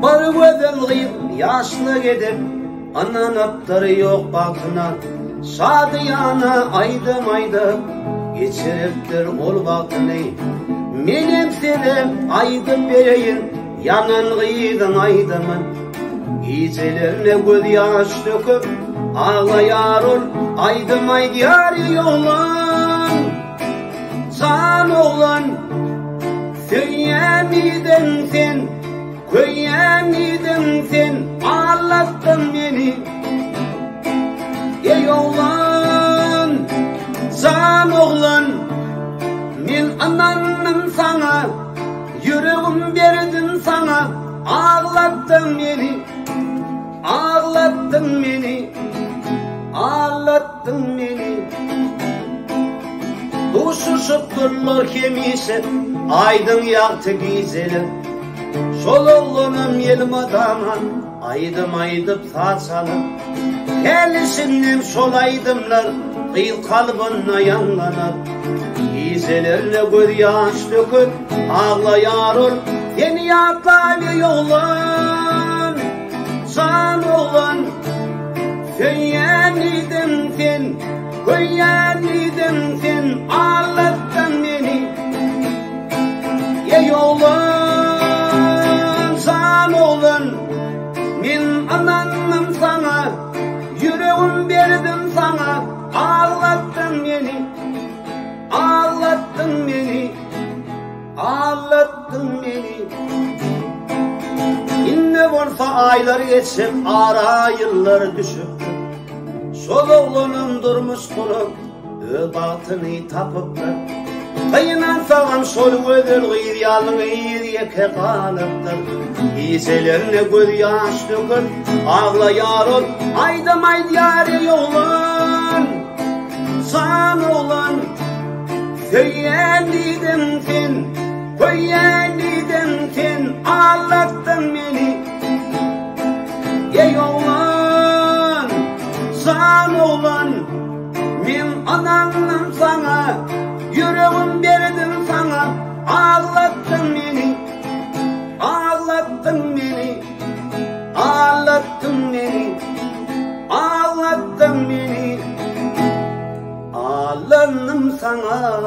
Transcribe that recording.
Bir gözün kıyıp yaşlı gidip, anan atları yok baktına, şadiyana aydım aydım geçiriptir ol vaktini. Menem seni aydım bereyim, yanan kıyıdın aydımın. Gecelerine göz yaş döküp ağlayar ol, aydım aydiyar yolun. Can oğlan söylemedin sen, köyemedin sen, ağlattın beni. Ey oğlan, can oğlan, men ananım sana, yüreğim verdim sana, ağlattın beni, ağlattın beni, ağlattın beni. Duşuşup durlar kemisi, aydın yaktı gizelim. Şol oğlunum yelim adama, aydım aydıp saçalım. Gelişindim şol aydımlar, kıyıl kalbına yanlanar. Gizelerine göz yaş döküp ağlayar ol, seni yaklayı oğlan. Can oğlan, söylemedim sen, köyemedin sen, ağlattın beni. Ey oğlan, can oğlan, men ananım sana, yüreğim verdim sana, ağlattın beni, ağlattın beni, ağlattın beni. İnne olsa aylar geçip, ara yıllar düşüp, şol oğlunum durmuş kulup, batını tapıptır. Kıyınan sağam şol ödül gıyır yalın yeke kalıptır. Gizelerine göz yaş dökür, ağlayar ol, aydım aydiyar yolun. Can oğlan, söylemedim sen, köyemedin sen, ağlattın beni. Ey oğlan, can oğlan, men ananım sana, yüreğim verdim sana, ağlattın beni, ağlattın beni, ağlattın beni, ağlattın beni, ağlandım sana.